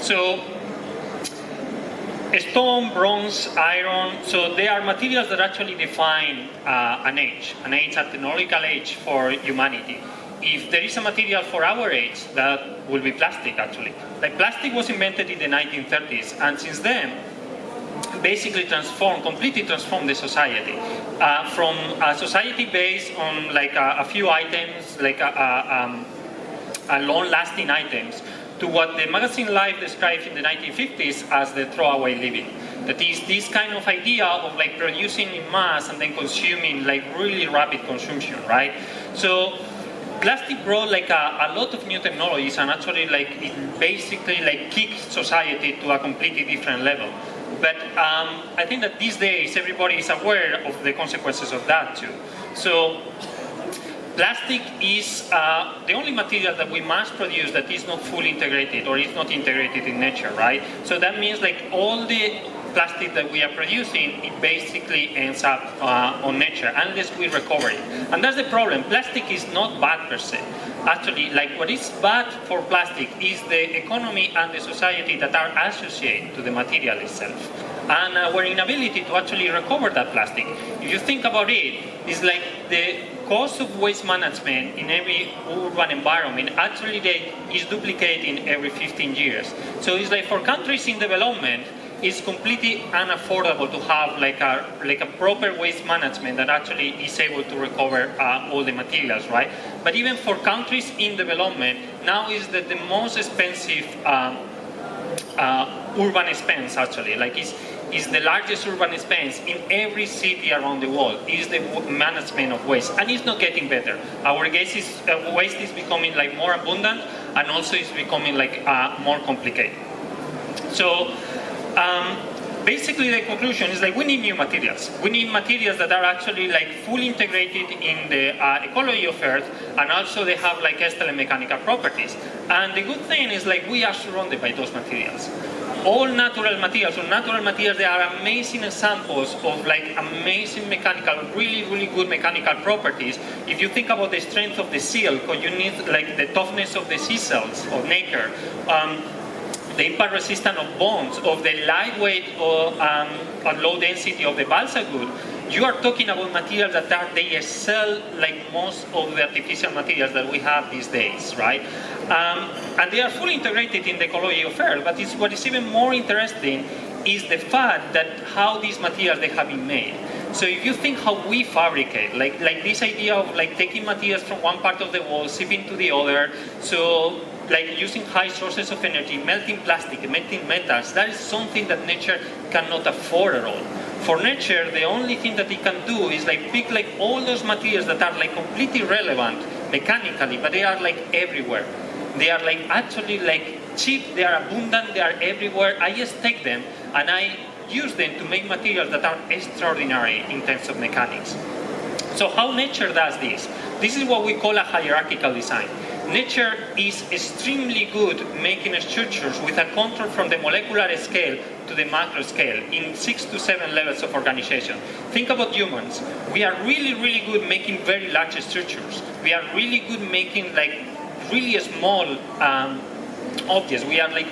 So stone, bronze, iron, so they are materials that actually define an age, a technological age for humanity. If there is a material for our age, that will be plastic, actually. Like, plastic was invented in the 1930s, and since then, basically completely transformed the society. From a society based on like a few items, like long-lasting items, to what the magazine Life described in the 1950s as the throwaway living. That is this kind of idea of like producing in mass and then consuming, like really rapid consumption, right? So plastic brought like a lot of new technologies, and actually like it basically like kicked society to a completely different level. But I think that these days everybody is aware of the consequences of that too. So plastic is the only material that we mass produce that is not fully integrated or is not integrated in nature, right? So that means like all the plastic that we are producing, it basically ends up on nature unless we recover it. And that's the problem. Plastic is not bad per se. Actually, like what is bad for plastic is the economy and the society that are associated to the material itself. And our inability to actually recover that plastic. If you think about it, it's like the cost of waste management in every urban environment actually is duplicating every 15 years. So it's like for countries in development, it's completely unaffordable to have like a proper waste management that actually is able to recover all the materials, right? But even for countries in development, now is the most expensive urban expense actually. Like is the largest urban expense in every city around the world is the management of waste, and it's not getting better. Our waste is becoming like more abundant, and also it's becoming like more complicated. So basically the conclusion is like we need new materials. We need materials that are actually like fully integrated in the ecology of Earth, and also they have like excellent mechanical properties. And the good thing is like we are surrounded by those materials. All natural materials, they are amazing examples of like amazing mechanical, really good mechanical properties. If you think about the strength of the silk, or you need like the toughness of the sisals of nacre, the impact resistance of bones, of the lightweight or low density of the balsa wood, you are talking about materials that they excel like most of the artificial materials that we have these days, right? And they are fully integrated in the ecology of Earth, but what is even more interesting is the fact that how these materials they have been made. So if you think how we fabricate, like this idea of like taking materials from one part of the world, shipping to the other, so like using high sources of energy, melting plastic, melting metals, that is something that nature cannot afford at all. For nature, the only thing that it can do is like pick like all those materials that are like completely relevant mechanically, but they are like everywhere. They are like actually like cheap, they are abundant, they are everywhere. I just take them and I use them to make materials that are extraordinary in terms of mechanics. So how nature does this? This is what we call a hierarchical design. Nature is extremely good making structures with a control from the molecular scale to the macro scale in 6 to 7 levels of organization. Think about humans. We are really good making very large structures. We are really good making like really small objects. We are like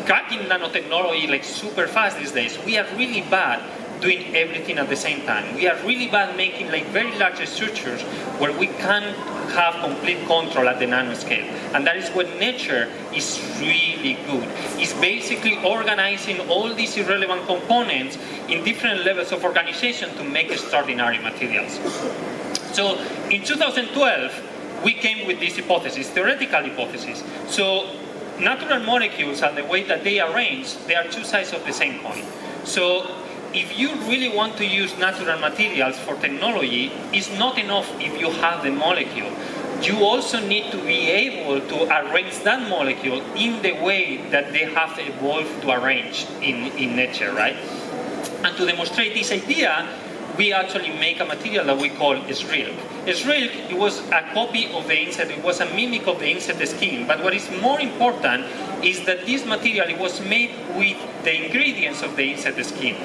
cracking nanotechnology like super fast these days. We are really bad doing everything at the same time. We are really bad making like very large structures where we can have complete control at the nanoscale. And that is what nature is really good. It's basically organizing all these irrelevant components in different levels of organization to make extraordinary materials. So in 2012, we came with this hypothesis, theoretical hypothesis. So natural molecules and the way that they arrange, they are two sides of the same coin. So if you really want to use natural materials for technology, it's not enough if you have the molecule. You also need to be able to arrange that molecule in the way that they have evolved to arrange in nature, right? And to demonstrate this idea, we actually make a material that we call Shrilk. Shrilk, it was a copy of the insect, it was a mimic of the insect skin, but what is more important is that this material it was made with the ingredients of the insect skin.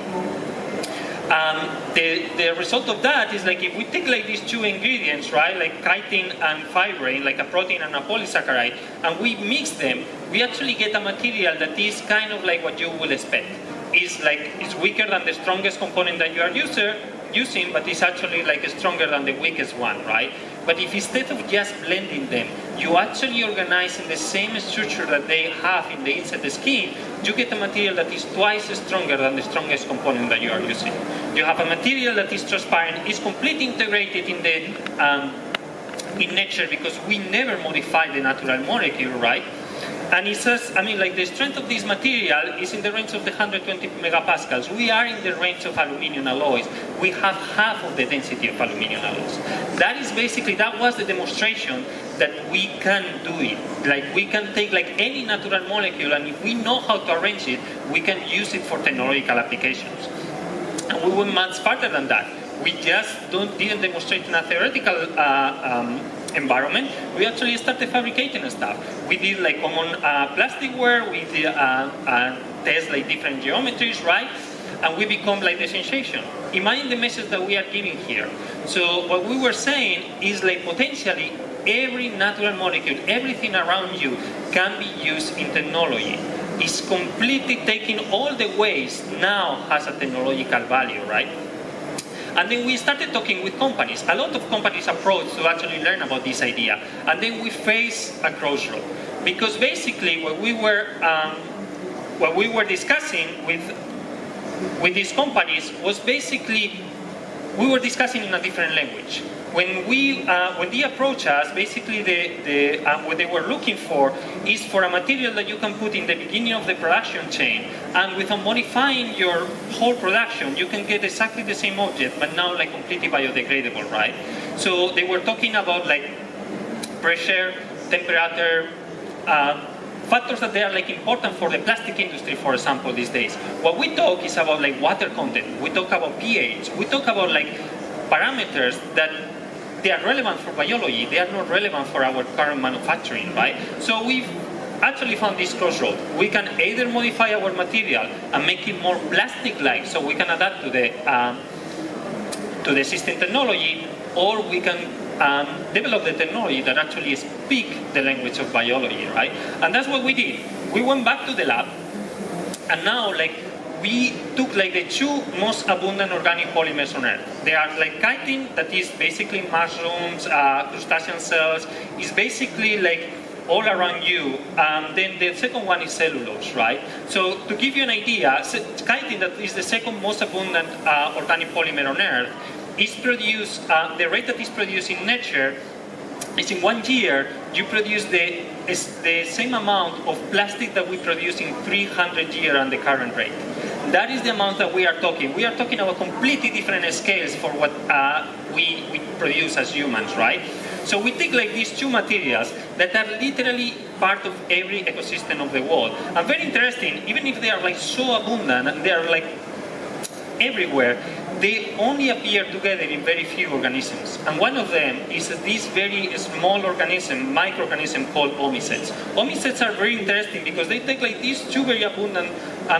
The result of that is like if we take like these two ingredients, right, like chitin and fibrin, like a protein and a polysaccharide, and we mix them, we actually get a material that is kind of like what you would expect. It's weaker than the strongest component that you are using, but it's actually like stronger than the weakest one, right? But if instead of just blending them, you actually organize in the same structure that they have in the inside the skin, you get a material that is twice stronger than the strongest component that you are using. You have a material that is transparent, is completely integrated in the in nature, because we never modify the natural molecule, right? And it says, I mean, like the strength of this material is in the range of the 120 megapascals. We are in the range of aluminum alloys. We have half of the density of aluminum alloys. That is basically, that was the demonstration that we can do it. Like we can take like any natural molecule, and if we know how to arrange it, we can use it for technological applications. And we went much further than that. We just didn't demonstrate in a theoretical environment. We actually started fabricating stuff. We did like common plasticware. We did test like different geometries, right? And we become like the sensation. Imagine the message that we are giving here. So what we were saying is like potentially every natural molecule, everything around you can be used in technology. It's completely taking all the waste now has a technological value, right? And then we started talking with companies. A lot of companies approached to actually learn about this idea. And then we faced a crossroad. Because basically what we were discussing with these companies was basically, we were discussing in a different language. When they approach us, basically what they were looking for is for a material that you can put in the beginning of the production chain, and without modifying your whole production, you can get exactly the same object, but now like completely biodegradable, right? So they were talking about like pressure, temperature, factors that they are like important for the plastic industry, for example, these days. What we talk is about like water content. We talk about pH. We talk about like parameters that they are relevant for biology. They are not relevant for our current manufacturing, right? So we've actually found this crossroad. We can either modify our material and make it more plastic-like, so we can adapt to the existing technology, or we can develop the technology that actually speak the language of biology, right? And that's what we did. We went back to the lab, and now like we took like the two most abundant organic polymers on Earth. They are like chitin, that is basically mushrooms, crustacean cells. It's basically like all around you. Then the second one is cellulose, right? So to give you an idea, chitin, that is the second most abundant organic polymer on Earth, is produced, the rate that is produced in nature is in 1 year, you produce the same amount of plastic that we produce in 300 years on the current rate. That is the amount that we are talking. We are talking about completely different scales for what we produce as humans, right? So we take like these two materials that are literally part of every ecosystem of the world. And very interesting, even if they are like so abundant and they are like everywhere, they only appear together in very few organisms. And one of them is this very small organism, microorganism called omisets. Omisets are very interesting because they take like these two very abundant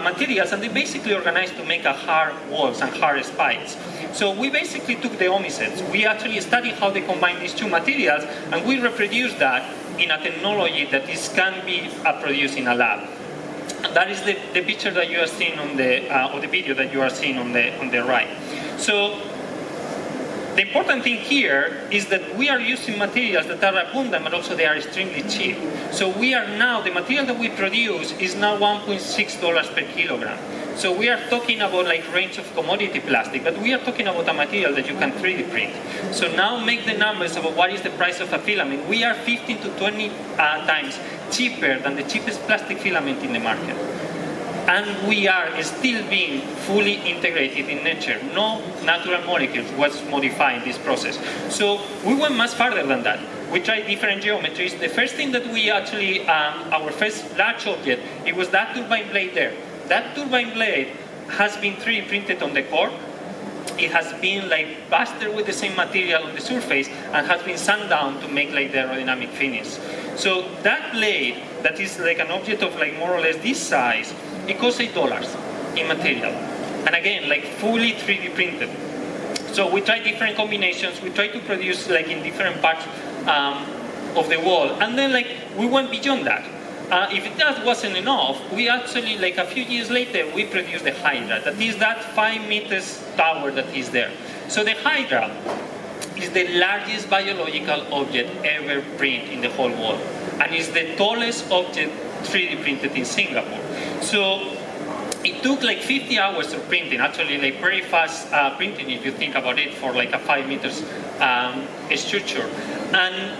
materials and they basically organize to make a hard walls and hard spikes. So we basically took the omisets. We actually studied how they combine these two materials, and we reproduced that in a technology that can be produced in a lab. That is the picture that you are seeing on or the video that you are seeing on the right. So the important thing here is that we are using materials that are abundant, but also they are extremely cheap. So we are now, the material that we produce is now $1.6 per kilogram. So we are talking about like range of commodity plastic, but we are talking about a material that you can 3D print. So now make the numbers about what is the price of a filament. We are 15 to 20 times cheaper than the cheapest plastic filament in the market. And we are still being fully integrated in nature. No natural molecules was modified in this process. So we went much further than that. We tried different geometries. The first thing that we actually, our first large object, it was that turbine blade there. That turbine blade has been 3D printed on the core. It has been like plastered with the same material on the surface and has been sand down to make like the aerodynamic finish. So that blade, that is like an object of like more or less this size, it costs $8 in material. And again, like fully 3D printed. So we tried different combinations. We tried to produce like in different parts of the world. And then like we went beyond that. if that wasn't enough, we actually, like a few years later, we produced the Hydra. That is that 5 meters tower that is there. So the Hydra is the largest biological object ever printed in the whole world, and is the tallest object 3D printed in Singapore. So it took like 50 hours of printing, actually like very fast printing if you think about it, for like a 5 meters structure. And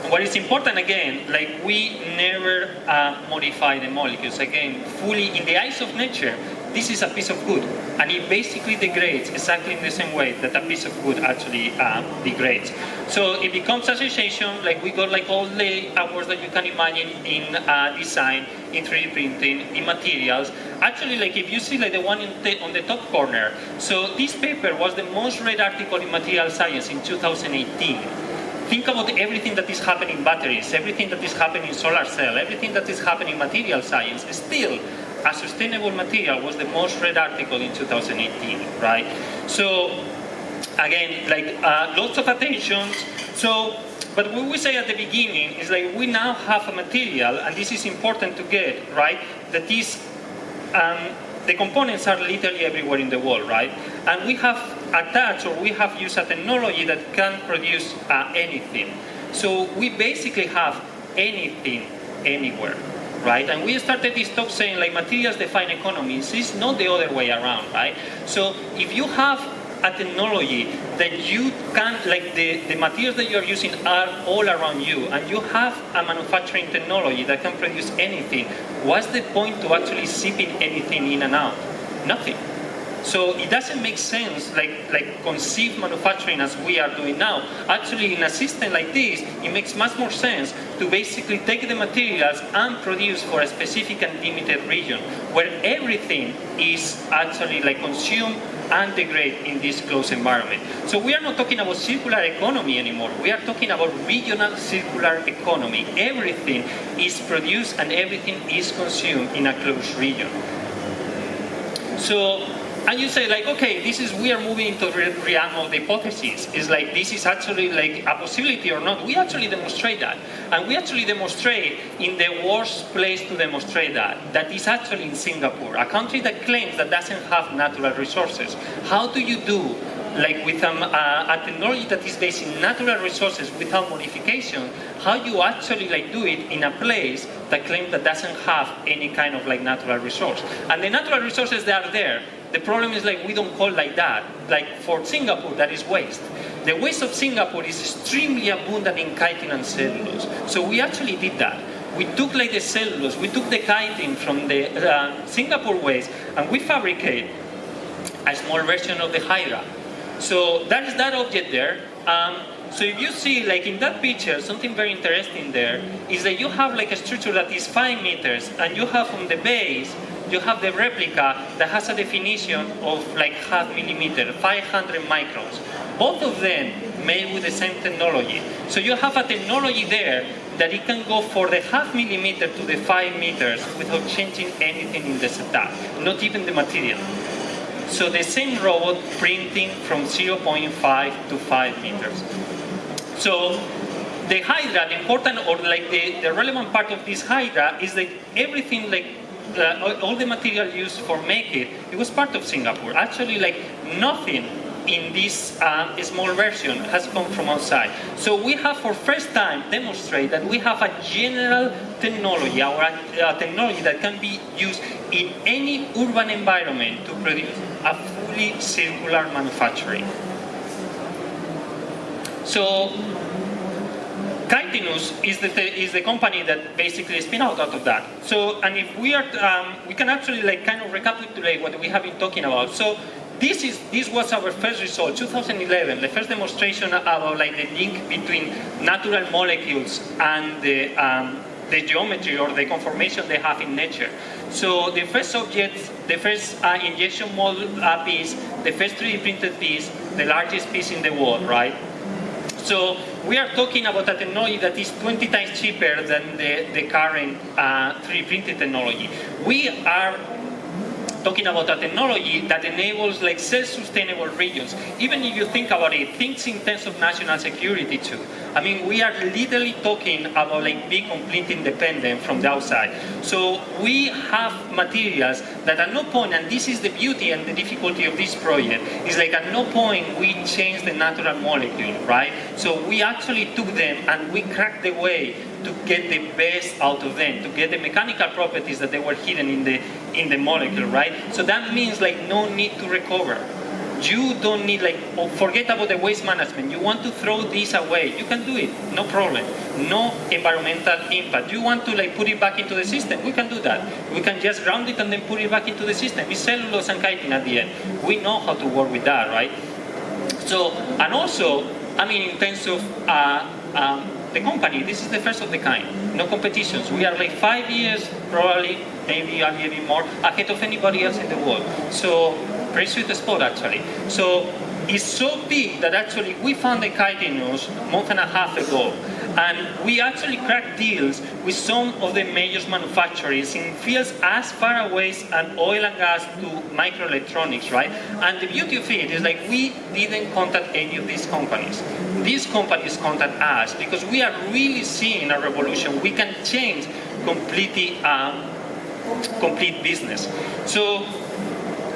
what is important again, like we never modify the molecules. Again, fully in the eyes of nature, this is a piece of wood, and it basically degrades exactly in the same way that a piece of wood actually degrades. So it becomes association, like we got like all the awards that you can imagine in design, in 3D printing, in materials. Actually, like if you see like the one on the top corner, so this paper was the most read article in material science in 2018. Think about everything that is happening in batteries, everything that is happening in solar cell, everything that is happening in material science. Still, a sustainable material was the most read article in 2018, right? So, again, like lots of attention. So, but what we say at the beginning is like we now have a material, and this is important to get, right? That is, the components are literally everywhere in the world, right? And we have attached, or we have used a technology that can produce anything. So we basically have anything, anywhere, right? And we started this talk saying like materials define economies. It's not the other way around, right? So if you have a technology that you can, like the materials that you're using are all around you, and you have a manufacturing technology that can produce anything, what's the point to actually shipping anything in and out? Nothing. So it doesn't make sense, like conceive manufacturing as we are doing now. Actually, in a system like this, it makes much more sense to basically take the materials and produce for a specific and limited region, where everything is actually like consumed and degrade in this closed environment. So we are not talking about circular economy anymore. We are talking about regional circular economy. Everything is produced and everything is consumed in a closed region. So, and you say like, okay, we are moving into the realm of the hypothesis. It's like, this is actually like a possibility or not. We actually demonstrate that. And we actually demonstrate in the worst place to demonstrate that. That is actually in Singapore, a country that claims that doesn't have natural resources. How do you do, like with a technology that is based in natural resources without modification, how you actually like do it in a place that claims that doesn't have any kind of like natural resource? And the natural resources that are there, the problem is like we don't call like that. Like for Singapore, that is waste. The waste of Singapore is extremely abundant in chitin and cellulose. So we actually did that. We took like the cellulose, we took the chitin from the Singapore waste, and we fabricate a small version of the Hydra. So that is that object there. So if you see, like in that picture, something very interesting there is that you have like a structure that is 5 meters, and you have on the base, you have the replica that has a definition of like 0.5 millimeter, 500 microns. Both of them made with the same technology. So you have a technology there that it can go for the 0.5 millimeter to the 5 meters without changing anything in the setup, not even the material. So the same robot printing from 0.5 to 5 meters. So the Hydra, the important or like the relevant part of this Hydra is that everything like all the material used for make it was part of Singapore. Actually, like nothing in this small version has come from outside. So we have for first time demonstrate that we have a general technology, our technology that can be used in any urban environment to produce a fully circular manufacturing. So Chitonous is the company that basically spin out of that. So, and if we are, we can actually like kind of recapitulate what we have been talking about. So this was our first result, 2011, the first demonstration about like the link between natural molecules and the geometry or the conformation they have in nature. So the first object, the first injection molded piece, the first 3D printed piece, the largest piece in the world, right? So we are talking about a technology that is 20 times cheaper than the current 3D printed technology. We are talking about a technology that enables like self-sustainable regions. Even if you think about it, think in terms of national security too. I mean, we are literally talking about like being completely independent from the outside. So we have materials that at no point, and this is the beauty and the difficulty of this project, is like at no point we change the natural molecule, right? So we actually took them and we cracked the way to get the best out of them, to get the mechanical properties that they were hidden in the molecule, right? So that means like no need to recover. You don't need like, forget about the waste management. You want to throw this away, you can do it, no problem. No environmental impact. You want to like put it back into the system, we can do that. We can just ground it and then put it back into the system. It's cellulose and chitin at the end. We know how to work with that, right? So, and also, I mean, in terms of the company, this is the first of the kind. No competitions. We are like 5 years, probably, maybe a little bit more, ahead of anybody else in the world. So, very sweet spot actually. So, it's so big that actually we found the Chitonous a month and a half ago. And we actually cracked deals with some of the major manufacturers in fields as far away as oil and gas to microelectronics, right? And the beauty of it is like we didn't contact any of these companies. These companies contact us because we are really seeing a revolution. We can change completely complete business. So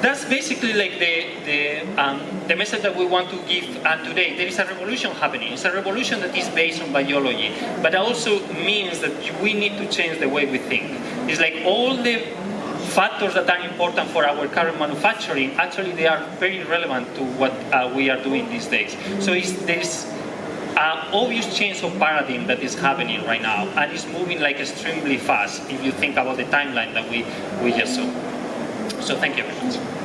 that's basically like the message that we want to give today. There is a revolution happening. It's a revolution that is based on biology, but also means that we need to change the way we think. It's like all the factors that are important for our current manufacturing, actually they are very relevant to what we are doing these days. So there's an obvious change of paradigm that is happening right now, and it's moving like extremely fast if you think about the timeline that we just saw. So thank you very much.